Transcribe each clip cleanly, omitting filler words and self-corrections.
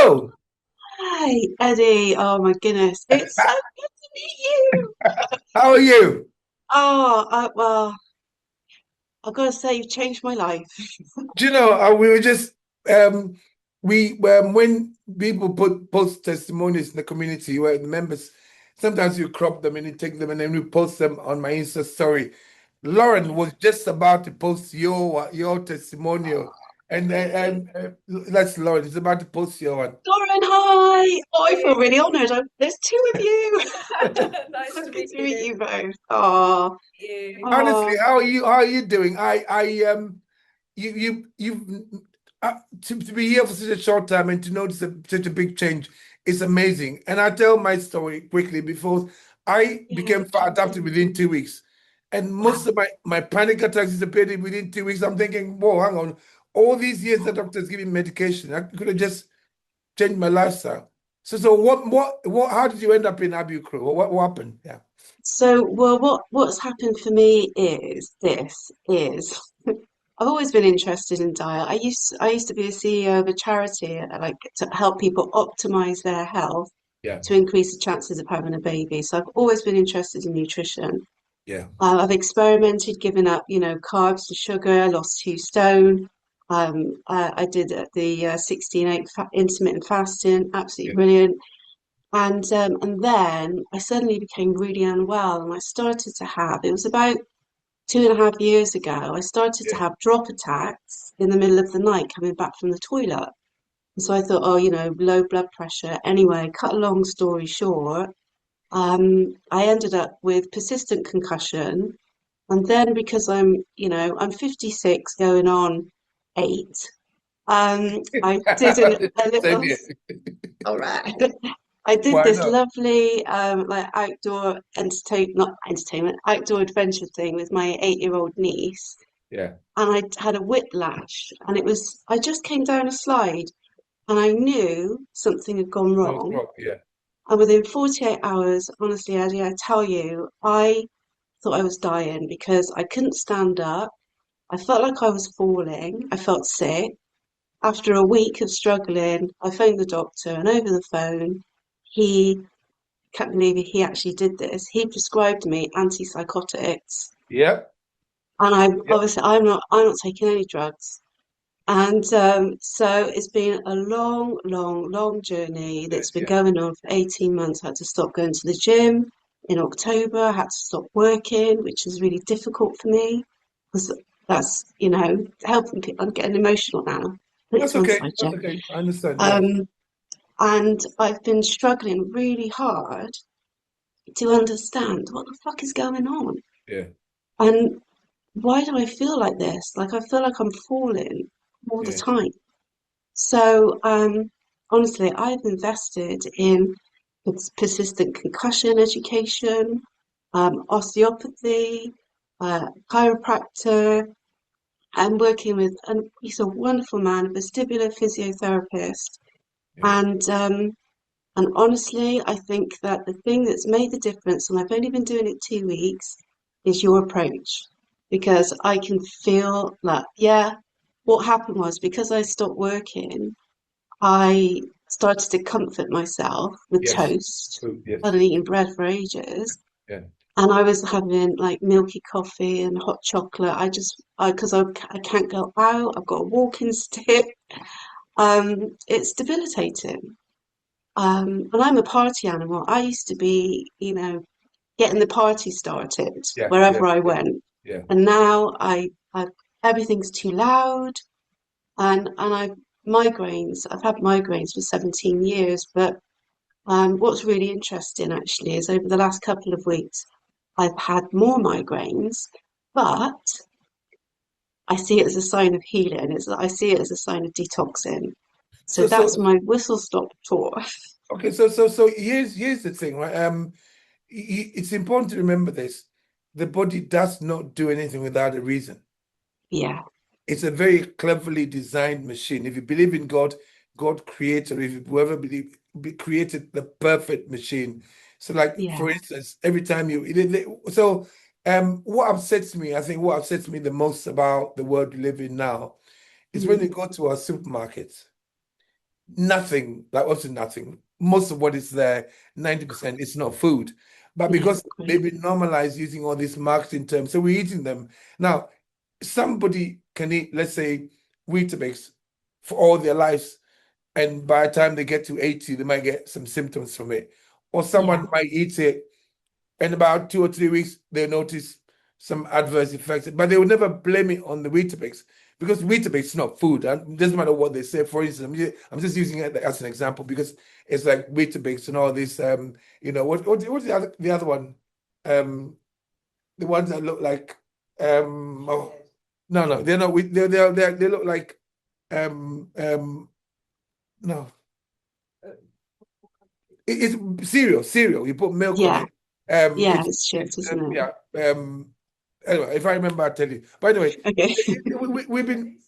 Hello. Hi, Eddie. Oh my goodness. It's so good to meet you. How are you? Well, I've got to say, you've changed my life. Do you know, we were just we when people post testimonies in the community where the members sometimes you crop them and you take them and then we post them on my Insta story. Lauren was just about to post your testimonial, and that's Lauren. It's about to post your one. Lauren, hi. Oh, I feel really honoured. There's two of you. Nice So to good meet to meet you. you both. Oh, You. Honestly, oh. how are you doing? You've to be here for such a short time and to notice such a big change is amazing. And I tell my story quickly before I Yeah. became fat adapted within 2 weeks, and most Wow. of my panic attacks disappeared within 2 weeks. I'm thinking, whoa, hang on, all these years the doctor's giving medication, I could have just changed my lifestyle. So what? How did you end up in Abbew Crew? What happened? Yeah, So, well, what's happened for me is I've always been interested in diet. I used to be a CEO of a charity, like to help people optimize their health yeah, to increase the chances of having a baby. So I've always been interested in nutrition. yeah. I've experimented, given up, carbs and sugar, lost 2 stone. I did the 16/8 intermittent fasting, absolutely Yeah. brilliant. And then I suddenly became really unwell, and I started to have, it was about 2.5 years ago, I started to Yeah. have drop attacks in the middle of the night coming back from the toilet. And so I thought, oh, low blood pressure. Anyway, cut a long story short, I ended up with persistent concussion. And then because I'm 56 going on 8, I did a Same little, here. all right. I did Why this not? lovely like outdoor not entertainment, outdoor adventure thing with my 8-year-old niece, Yeah. and I had a whiplash, and I just came down a slide, and I knew something had gone I was wrong. wrong. Yeah. And within 48 hours, honestly, Eddie, I tell you, I thought I was dying because I couldn't stand up. I felt like I was falling. I felt sick. After a week of struggling, I phoned the doctor, and over the phone, he can't believe he actually did this. He prescribed me antipsychotics, Yeah. and Yeah. I'm not taking any drugs. And so it's been a long, long, long journey Yeah. that's been Yeah. going on for 18 months. I had to stop going to the gym in October. I had to stop working, which is really difficult for me because that's helping people. I'm getting emotional now. Put it That's to one okay. side, That's Jeff. okay. I understand. Yeah. Um, and I've been struggling really hard to understand what the fuck is going on. Yeah. And why do I feel like this? Like I feel like I'm falling all the Yeah. time. So honestly, I've invested in persistent concussion education, osteopathy, chiropractor. I'm working with, and he's a wonderful man, a vestibular physiotherapist, Yeah. and honestly, I think that the thing that's made the difference, and I've only been doing it 2 weeks, is your approach. Because I can feel that, yeah, what happened was because I stopped working, I started to comfort myself with Yes. toast. True. Yes. I'd eaten bread for ages. Yeah. And I was having like milky coffee and hot chocolate. Because I can't go out, I've got a walking stick. It's debilitating. And I'm a party animal. I used to be, getting the party started Yeah. Yeah. wherever I Yeah. went. Yeah. And now everything's too loud, and I've had migraines for 17 years, but what's really interesting actually is over the last couple of weeks, I've had more migraines, but I see it as a sign of healing. I see it as a sign of detoxing. So So that's so my whistle stop tour. okay. So here's the thing, right? It's important to remember this. The body does not do anything without a reason. Yeah, It's a very cleverly designed machine. If you believe in God, God created, if you whoever created the perfect machine. So, like yeah, for instance, every time what upsets me, I think what upsets me the most about the world we live in now is when you mm, go to our supermarkets, nothing, like also nothing. Most of what is there, 90%, is not food. But Yeah, because they've great. been normalized using all these marketing terms, so we're eating them. Now, somebody can eat, let's say, Weetabix for all their lives, and by the time they get to 80, they might get some symptoms from it. Or someone Yeah, might eat it in about 2 or 3 weeks, they notice some adverse effects, but they will never blame it on the Weetabix because Weetabix is not food. And it doesn't matter what they say. For instance, I'm just using it as an example because it's like Weetabix and all this. What's the other one? Um, the ones that look like oh, no, they're not. They look like no. It's cereal. You put milk on yeah, it. yeah. It's shit, isn't it? Yeah. Anyway, if I remember, I'll tell you. By the way, Okay. we've been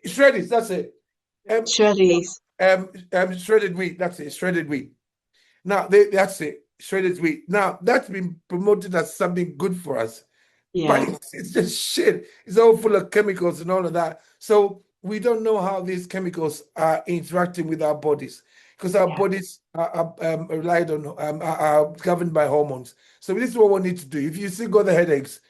shredded. That's it. Um, Shreddies. Shredded wheat. That's it. Shredded wheat. Now, that's it. Shredded wheat. Now, that's been promoted as something good for us, but Yeah, it's just shit. It's all full of chemicals and all of that. So we don't know how these chemicals are interacting with our bodies because our yeah, bodies are relied on, are governed by hormones. So this is what we need to do. If you still got the headaches,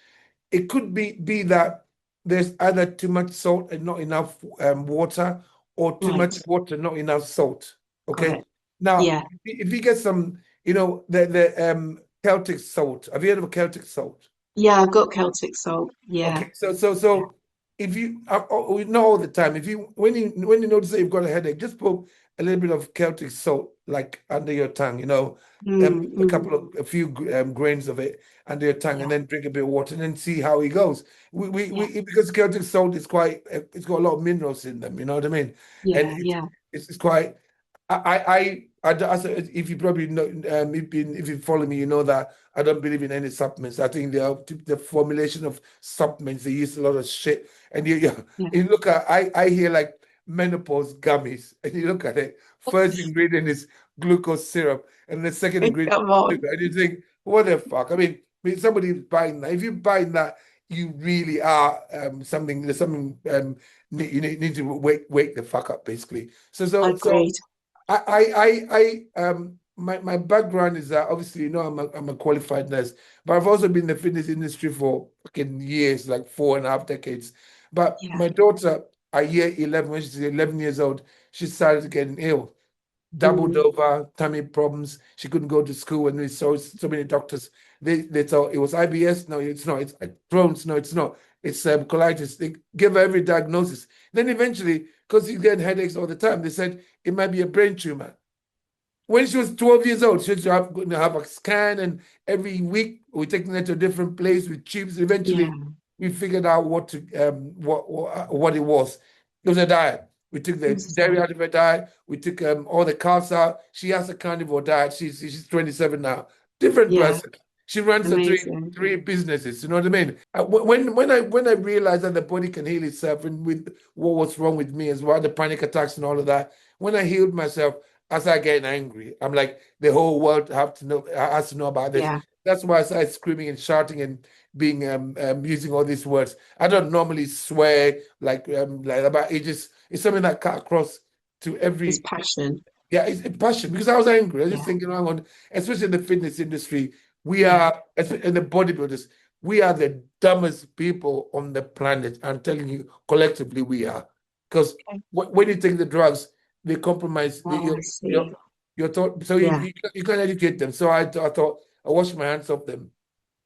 it could be that there's either too much salt and not enough water, or too right. much water, not enough salt. Got Okay. it. Now, Yeah, if you get some, the Celtic salt. Have you heard of Celtic salt? yeah. I've got Celtic salt. Yeah, Okay, so if you not all the time, if you when you notice that you've got a headache, just put a little bit of Celtic salt like under your tongue, mm, mm, a few grains of it under your tongue, and yeah, then drink a bit of water, and then see how it goes. yeah, Because Celtic salt is quite, it's got a lot of minerals in them, you know what I mean? And yeah, yeah, it's quite. If you probably know, if you follow me, you know that I don't believe in any supplements. I think the formulation of supplements, they use a lot of shit. And yeah. you look at, I hear like menopause gummies, and you look at it, first ingredient is glucose syrup, and the second ingredient Come is on. sugar. And you think, what the fuck? I mean, somebody's buying that. If you're buying that, you really are there's something you need to wake the fuck up, basically. So Agreed. my background is that, obviously, I'm a qualified nurse, but I've also been in the fitness industry for fucking years, like 4.5 decades. But Yeah. my daughter, at year 11, when she's 11 years old, she started getting ill, doubled Mm, over, tummy problems. She couldn't go to school, and we saw so many doctors. They thought it was IBS. No, it's not. It's Crohn's. No, it's not. It's colitis. They gave her every diagnosis. Then eventually, because she's getting headaches all the time, they said it might be a brain tumor. When she was 12 years old, she was going to have a scan, and every week we're taking her to a different place with tubes. yeah. Eventually, we figured out what it was. It was a diet. We took the I'm dairy sorry. out of her diet. We took all the carbs out. She has a carnivore diet. She's 27 now. Different Yeah. person. She runs the three Amazing. three businesses. You know what I mean? When I realized that the body can heal itself, and with what was wrong with me as well, the panic attacks and all of that, when I healed myself, I started getting angry. I'm like, the whole world has to know about this. Yeah. That's why I started screaming and shouting and being using all these words. I don't normally swear like about ages. It's something that cut across to It's every. passion. Yeah, it's a passion, because I was angry. I was just Yeah. thinking, hang on, especially in the fitness industry, we Yeah. are, in the bodybuilders, we are the dumbest people on the planet. I'm telling you, collectively, we are. Because Okay. when you take the drugs, they compromise Oh, I see. your thought. So Yeah. you can't educate them. So I thought, I wash my hands off them.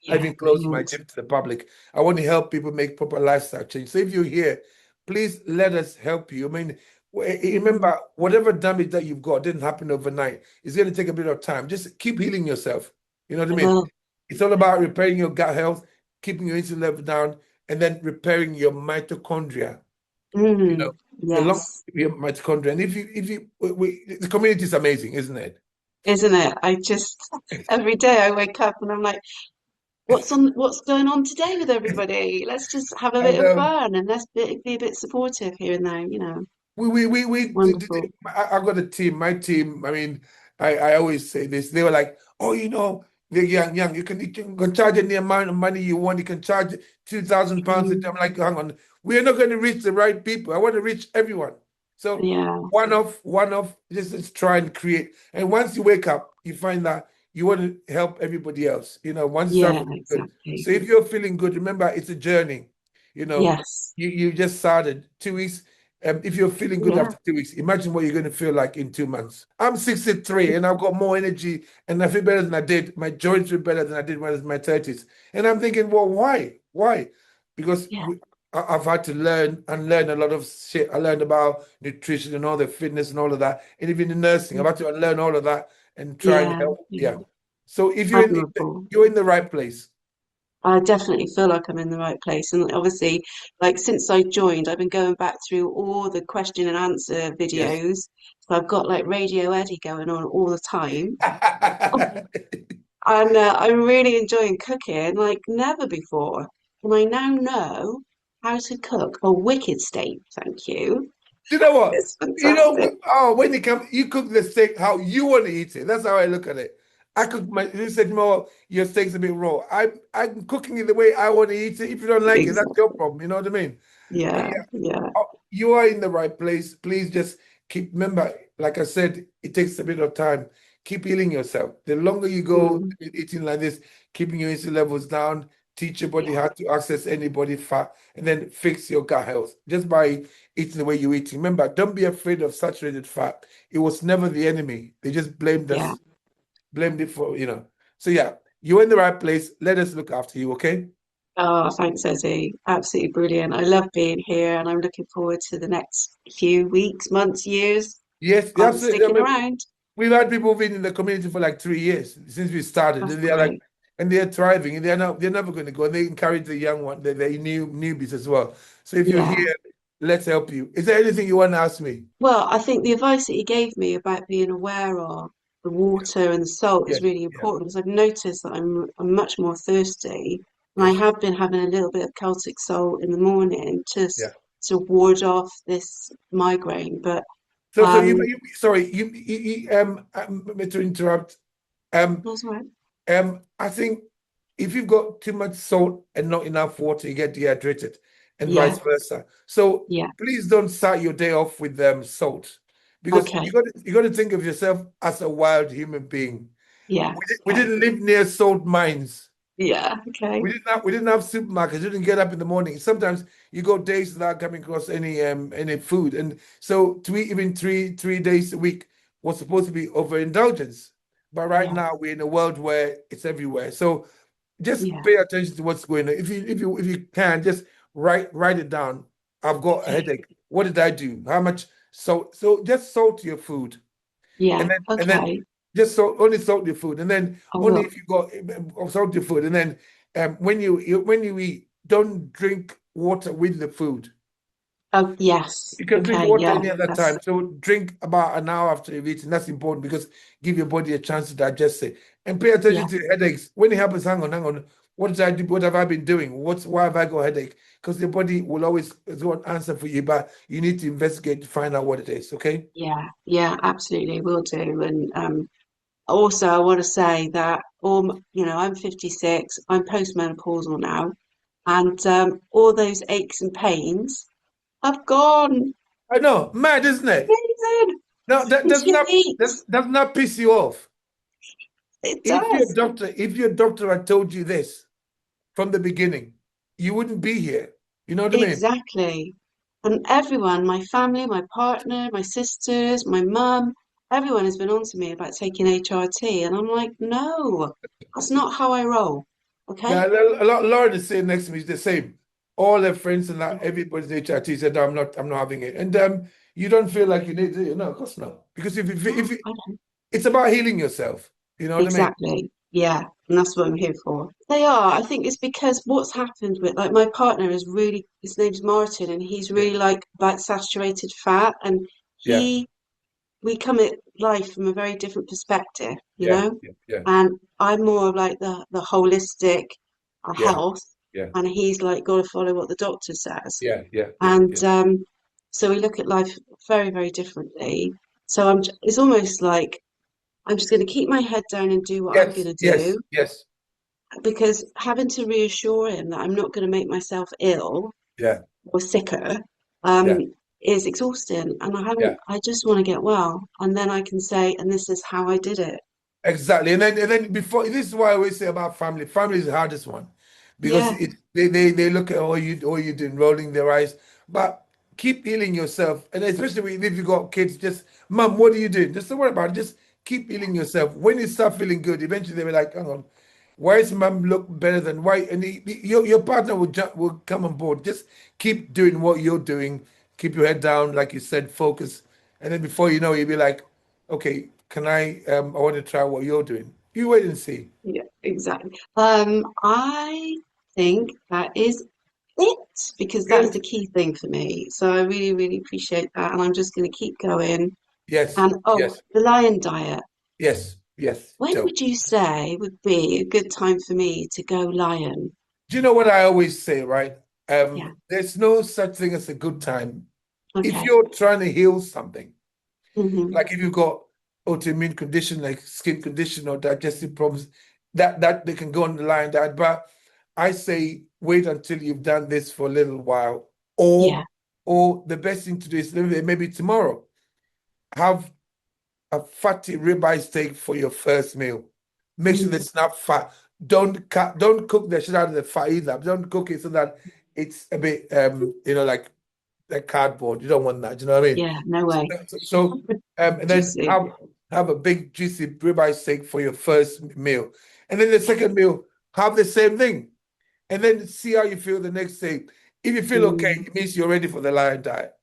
I Yeah. even closed my Brilliant. gym to the public. I want to help people make proper lifestyle change. So if you're here, please let us help you. I mean, Mm, remember, whatever damage that you've got didn't happen overnight. It's going to take a bit of time. Just keep healing yourself. You know what I I mean? will. It's all about repairing your gut health, keeping your insulin level down, and then repairing your mitochondria. You know, the long Yes. your mitochondria. And the community is amazing, isn't it? Isn't it? I just every day I wake up and I'm like, what's going on today with everybody? Let's just have a bit And of fun and let's be a bit supportive here and there, Wonderful. I got a team. My team, I mean, I always say this. They were like, oh, they're young. You can charge any amount of money you want. You can charge £2,000 a day. Mm, I'm like, hang on, we are not going to reach the right people. I want to reach everyone. So Yeah. one off, just try and create. And once you wake up, you find that you want to help everybody else. Once you start Yeah, feeling good. exactly. So if you're feeling good, remember it's a journey. You know, Yes. you just started 2 weeks. If you're feeling good Yeah. after 2 weeks, imagine what you're going to feel like in 2 months. I'm 63 and I've got more energy and I feel better than I did. My joints feel better than I did when I was in my 30s. And I'm thinking, well, why? Why? Because Yeah. I've had to learn and learn a lot of shit. I learned about nutrition and all the fitness and all of that. And even in nursing, I've had to unlearn all of that and try and Yeah. help. Yeah. Yeah. So if Admirable. you're in the right place. I definitely feel like I'm in the right place. And obviously, like since I joined, I've been going back through all the question and answer Yes. videos. So I've got like Radio Eddie going on all the time. And I'm really enjoying cooking like never before. And I now know how to cook a wicked steak. Thank you. You know what? It's fantastic. When you cook the steak how you want to eat it. That's how I look at it. I cook you said more your steak's a bit raw. I'm cooking it the way I want to eat it. If you don't like it, that's your Exactly. problem. You know what I mean? But Yeah. yeah, Yeah. you are in the right place. Please just remember, like I said, it takes a bit of time. Keep healing yourself. The longer you go Mm, eating like this, keeping your insulin levels down, teach your body yeah. how to access any body fat, and then fix your gut health just by eating the way you eat. Remember, don't be afraid of saturated fat. It was never the enemy. They just Yeah. blamed it for. So yeah, you're in the right place. Let us look after you, okay? Oh, thanks, Eddie. Absolutely brilliant. I love being here and I'm looking forward to the next few weeks, months, years. Yes, I'm absolutely. I sticking mean, around. we've had people been in the community for like 3 years since we started, That's and they're like, great. and they're thriving, and they're never going to go. And they encourage the young one, the newbies as well. So if you're Yeah. here, let's help you. Is there anything you want to ask me? Well, I think the advice that you gave me about being aware of the Yeah, water and the salt is yes, really yeah, important because I've noticed that I'm much more thirsty and I yes, have been having a little bit of Celtic salt in the morning yeah. to ward off this migraine. But So um, sorry, to interrupt. Um, that's all right. I think if you've got too much salt and not enough water, you get dehydrated, and Yeah. vice versa. So Yeah. please don't start your day off with salt, because Okay. you got to think of yourself as a wild human being. Yeah. We Okay. didn't live near salt mines. Yeah. Okay. We didn't have supermarkets. You didn't get up in the morning. Sometimes you go days without coming across any food, and so to eat even three days a week was supposed to be overindulgence. But right Yeah. now we're in a world where it's everywhere. So just Yeah. pay attention to what's going on. If you can, just write it down. I've got a Okay. headache. What did I do? How much salt? So just salt your food, Yeah. and then Okay. just only salt your food, and then I only will. if you got salt your food, and then when you eat, don't drink water with the food. Oh, yes. You can drink Okay. water Yeah. any other That's time. So drink about an hour after you've eaten. That's important because give your body a chance to digest it. And pay attention yeah. to headaches. When it happens, hang on. What did I do? What have I been doing? Why have I got a headache? Because your body will always go an answer for you, but you need to investigate to find out what it is. Okay? Yeah. Yeah. Absolutely. Will do. And also, I want to say that I'm 56. I'm postmenopausal now, and all those aches and pains have gone. I know, mad, isn't it? Amazing. No, that It's does your not feet. does not piss you off. It If does. your doctor had told you this from the beginning, you wouldn't be here. You know what I mean? Exactly. And everyone, my family, my partner, my sisters, my mum, everyone has been on to me about taking HRT. And I'm like, no, that's not how I roll. Yeah, Okay? a lot. Lauren is saying next to me is the same. All their friends and that everybody's HRT said, no, I'm not having it. And you don't feel like you need to. No, of course not. Because No, if I don't. it's about healing yourself. You know what I mean? Exactly. Yeah. And that's what I'm here for. They are. I think it's because what's happened with, like, my partner is really, his name's Martin, and he's Yeah, really like about saturated fat. And yeah, he we come at life from a very different perspective, you yeah, know? yeah, yeah, And I'm more of like the holistic yeah, health, yeah, and he's like got to follow what the doctor says. yeah, yeah, yeah, And yeah. so we look at life very, very differently. So it's almost like I'm just going to keep my head down and do what I'm Yes, going to yes, do yes. because having to reassure him that I'm not going to make myself ill Yeah, or sicker um, yeah, is exhausting, and Yeah. I just want to get well, and then I can say, and this is how I did it. Exactly. And then before, this is why I always say about family. Family is the hardest one because Yeah, they look at all you doing, rolling their eyes. But keep healing yourself. And especially if you got kids, just mom, what are you doing? Just don't worry about it. Just keep healing yourself. When you start feeling good, eventually they'll be like, hang on, why is mom look better than why? And your partner will come on board. Just keep doing what you're doing. Keep your head down, like you said, focus. And then before you know, you'll be like, okay, can I want to try what you're doing. You wait and see. yeah, exactly. I think that is it because that's the Good. key thing for me. So I really, really appreciate that, and I'm just going to keep going. Yes, And oh, yes, the lion diet. yes, yes. When So, would you say would be a good time for me to go lion? do you know what I always say, right? Yeah. There's no such thing as a good time. If Okay. you're trying to heal something, Hmm. like if you've got autoimmune condition like skin condition or digestive problems, that they can go on the line that. But I say wait until you've done this for a little while, Yeah. or the best thing to do is maybe tomorrow have a fatty ribeye steak for your first meal. Make sure Mm. it's not fat. Don't cook the shit out of the fat either. Don't cook it so that it's a bit like cardboard. You don't want that. Do you know what I mean? Yeah. No So, way. and then Juicy. have a big juicy ribeye steak for your first meal, and then the second meal have the same thing, and then see how you feel the next day. If you feel okay, Mm. it means you're ready for the lion diet.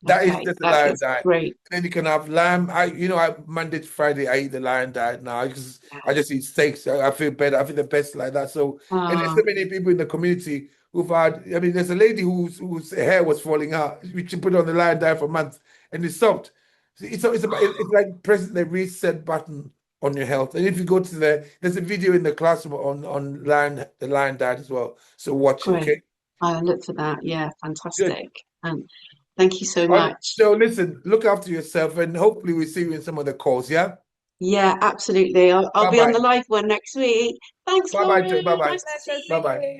That is Okay. just the That lion is diet. great. And then you can have lamb. I Monday to Friday I eat the lion diet now. I just eat steaks. I feel better. I feel the best like that. So and there's Ah, so many people in the community who've had. I mean, there's a lady whose hair was falling out. She put on the lion diet for months and it stopped. So it's like pressing the reset button on your health. And if you go to there's a video in the classroom on the lion diet as well. So watch it. great. Okay, I look for that. Yeah. good. Fantastic. And thank you so All right. much. So listen, look after yourself, and hopefully we see you in some of the calls. Yeah. Yeah, absolutely. I'll Bye be on bye. the live one next week. Thanks, Bye bye. Bye Laurie. bye. Nice to Bye see bye. you.